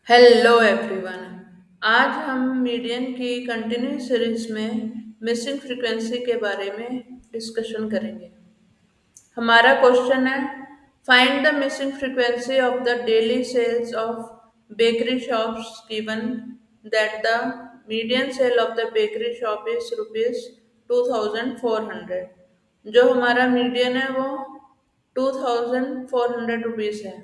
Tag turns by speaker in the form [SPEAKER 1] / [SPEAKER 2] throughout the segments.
[SPEAKER 1] Hello everyone. आज हम median की कंटिन्यूस सीरीज में मिसिंग फ्रीक्वेंसी के बारे में डिस्कशन करेंगे। हमारा क्वेश्चन है, find the missing frequency of the daily sales of bakery shops given that the median sale of the bakery shop is rupees 2400। जो हमारा मीडियन है वो 2400 रुपीज है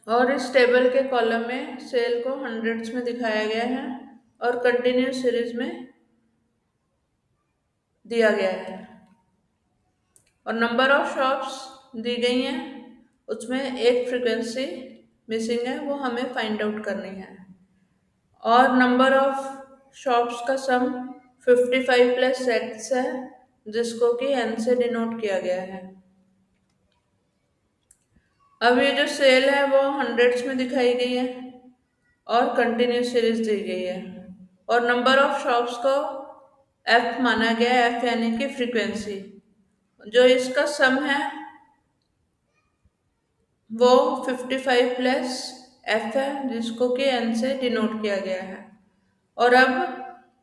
[SPEAKER 1] और इस टेबल के कॉलम में सेल को हंड्रेड्स में दिखाया गया है और कंटिन्यूस सीरीज में दिया गया है और नंबर ऑफ शॉप्स दी गई हैं। उसमें एक फ्रीक्वेंसी मिसिंग है, वो हमें फाइंड आउट करनी है। और नंबर ऑफ शॉप्स का सम 55 प्लस एक्स है, जिसको कि एन से डिनोट किया गया है। अब ये जो सेल है वो हंड्रेड्स में दिखाई गई है और कंटिन्यूस सीरीज दी गई है और नंबर ऑफ शॉप्स को एफ माना गया है, एफ यानी कि फ्रीक्वेंसी। जो इसका सम है वो 55 प्लस एफ है, जिसको कि एन से डिनोट किया गया है। और अब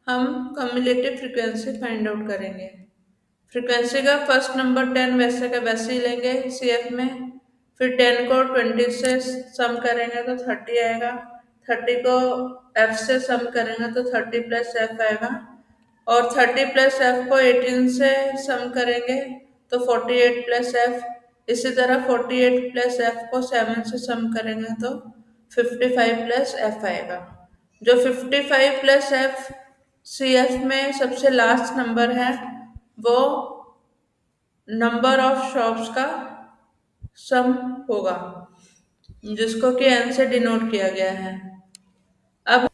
[SPEAKER 1] हम कम्युलेटिव फ्रीक्वेंसी फाइंड आउट करेंगे। फ्रीक्वेंसी का फर्स्ट नंबर 10 वैसे का वैसे ही लेंगे सी एफ में, फिर 10 को 20 से सम करेंगे तो 30 आएगा, 30 को एफ से सम करेंगे तो 30 प्लस एफ आएगा और 30 प्लस एफ को 18 से सम करेंगे तो 48 प्लस एफ। इसी तरह 48 प्लस एफ को 7 से सम करेंगे तो 55 प्लस एफ आएगा। जो 55 प्लस एफ सी एफ में सबसे लास्ट नंबर है वो नंबर ऑफ शॉप्स का सम होगा, जिसको कि एन से डिनोट किया गया है। अब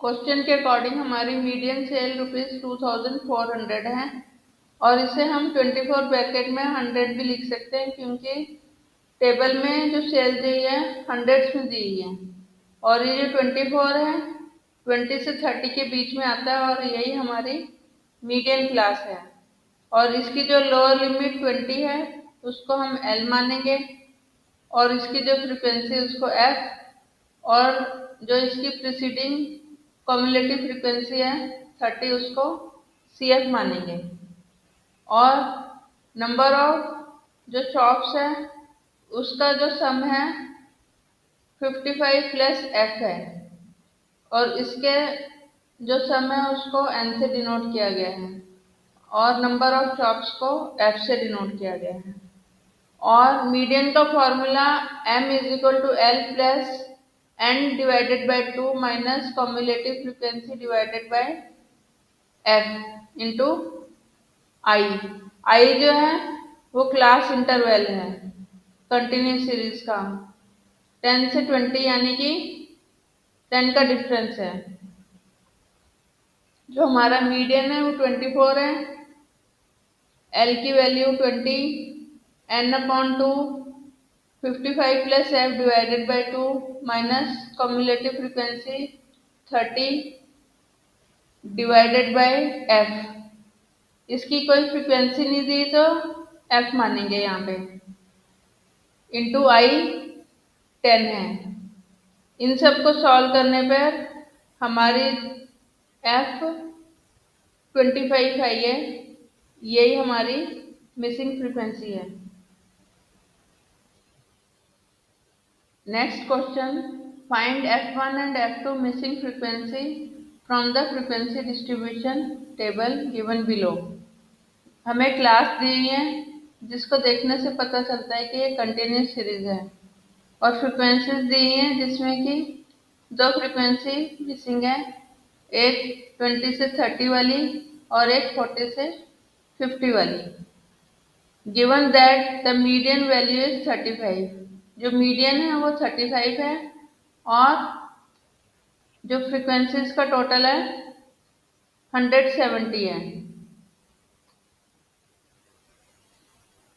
[SPEAKER 1] क्वेश्चन के अकॉर्डिंग हमारी मीडियन सेल रुपीज 2400 है और इसे हम 24 ब्रैकेट में 100 भी लिख सकते हैं, क्योंकि टेबल में जो सेल दी है हंड्रेड्स में दी है और ये जो 24 है 20 से 30 के बीच में आता है और यही हमारी मीडियन क्लास है। और इसकी जो लोअर लिमिट 20 है उसको हम एल मानेंगे और इसकी जो फ्रीक्वेंसी है उसको एफ, और जो इसकी प्रीसीडिंग कम्युलेटिव फ्रीक्वेंसी है 30 उसको सी एफ मानेंगे। और नंबर ऑफ जो शॉप्स है उसका जो सम है 55 प्लस एफ है और इसके जो सम है उसको एन से डिनोट किया गया है और नंबर ऑफ शॉप्स को एफ से डिनोट किया गया है। और मीडियन का formula m is equal to L plus N divided by 2 minus cumulative frequency divided by F into I. I जो है वो क्लास इंटरवल है कंटिन्यूस सीरीज का, 10 से 20 यानी कि 10 का डिफरेंस है। जो हमारा मीडियन है वो 24 है, एल की value 20, N upon 2, 55 plus F divided by 2 minus cumulative frequency 30 divided by F. इसकी कोई फ्रीक्वेंसी नहीं दी तो एफ मानेंगे यहाँ पे, इंटू आई 10 है। इन सब को सॉल्व करने पर हमारी एफ 25 आई है, यही हमारी मिसिंग फ्रीक्वेंसी है। Next question, find F1 and F2 missing frequency from the frequency distribution table given below. हमें क्लास दी है जिसको देखने से पता चलता है कि ये कंटिन्यूस सीरीज है और फ्रीक्वेंसीज दी हैं जिसमें कि दो फ्रीक्वेंसी मिसिंग है, एक 20 से 30 वाली और एक 40 से 50 वाली। Given that the median value is 35। जो मीडियन है वो 35 है और जो फ्रीक्वेंसीज का टोटल है 170 है।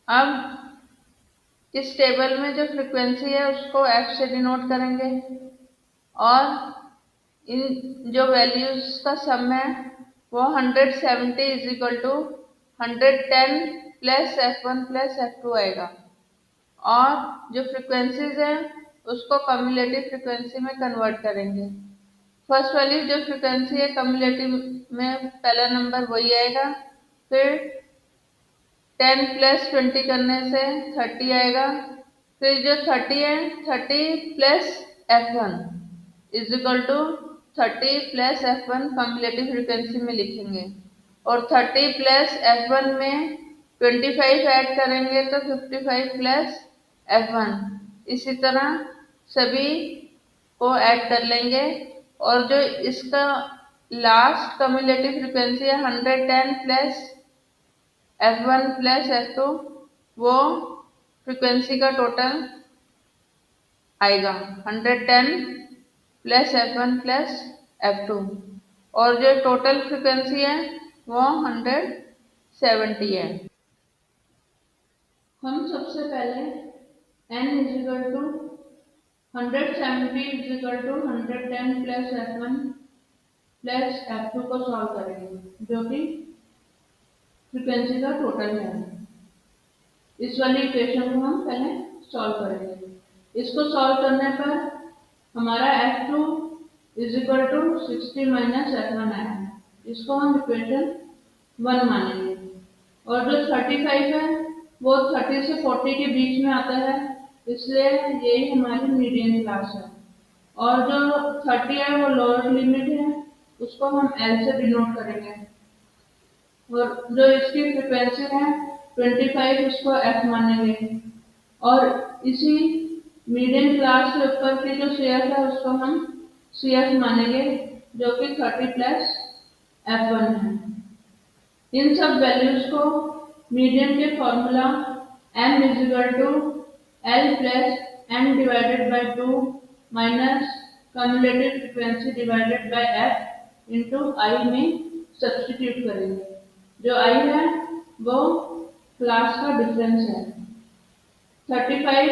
[SPEAKER 1] अब इस टेबल में जो फ्रीक्वेंसी है उसको एफ से डिनोट करेंगे और इन जो वैल्यूज का सम है वो 170 is equal to 110 plus F1 plus F2 आएगा। और जो फ्रीक्वेंसीज है उसको कम्युलेटिव फ्रिक्वेंसी में कन्वर्ट करेंगे। फर्स्ट वाली जो फ्रिक्वेंसी है कम्युलेटिव में पहला नंबर वही आएगा, फिर 10 प्लस 20 करने से 30 आएगा, फिर जो 30 है 30 plus F1 is equal to 30 plus F1 cumulative frequency में लिखेंगे, और 30 प्लस F1 में 25 ऐड करेंगे तो 55 प्लस F1, इसी तरह सभी को ऐड कर लेंगे। और जो इसका लास्ट कम्युलेटिव फ्रिक्वेंसी है 110 प्लस F1 प्लस F2, वो फ्रिक्वेंसी का टोटल आएगा 110 प्लस F1 प्लस F2, और जो टोटल फ्रिक्वेंसी है वो 170 है। हम सबसे पहले n is equal to 170 is equal to 110 plus F1 plus F2 को सॉल्व करेंगे, जो कि फ्रिक्वेंसी का टोटल है। इस वाली इक्वेशन को हम पहले सॉल्व करेंगे। इसको सॉल्व करने पर हमारा F2 is equal to 60 minus F1 आया है, इसको हम इक्वेशन 1 मानेंगे। और जो 35 है वो 30 से 40 के बीच में आता है, इसलिए यही हमारी मीडियन क्लास है। और जो 30 है वो लोअर लिमिट है, उसको हम L से डिनोट करेंगे। और जो इसकी फ्रिक्वेंसी है 25, उसको F मानेंगे। और इसी मीडियम क्लास से ऊपर की जो CF है उसको हम CF मानेंगे, जो कि 30 प्लस F1 है। इन सब वैल्यूज को मीडियन के formula m is equal to L plus m divided by 2 minus cumulative frequency divided by F into I में सब्सटीट्यूट करेंगे। जो I है वो क्लास का डिफरेंस है। 35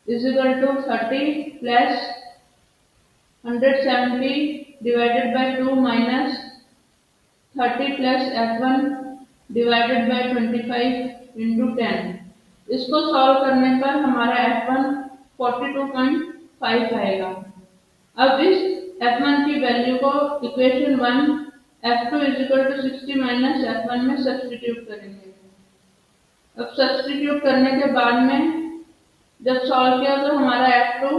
[SPEAKER 1] is equal to 30 plus 170 divided by 2 minus 30 plus F1 divided by 25 into 10। इसको solve करने पर हमारा F1 42.5 आएगा। अब इस F1 की वैल्यू को equation 1 F2 is equal to 60 minus F1 में सब्सटीट्यूट करेंगे। अब सब्सटीट्यूट करने के बाद में जब सॉल्व किया तो हमारा F2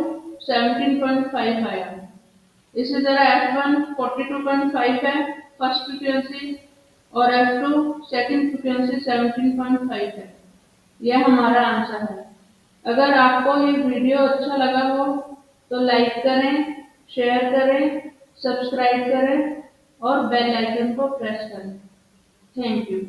[SPEAKER 1] 17.5 आया। इसी तरह F1 42.5 है फर्स्ट फ्रिक्वेंसी, और F2 सेकंड फ्रिक्वेंसी 17.5 है। यह हमारा आंसर है। अगर आपको ये वीडियो अच्छा लगा हो तो लाइक करें, शेयर करें, सब्सक्राइब करें और बेल आइकन को प्रेस करें। Thank you.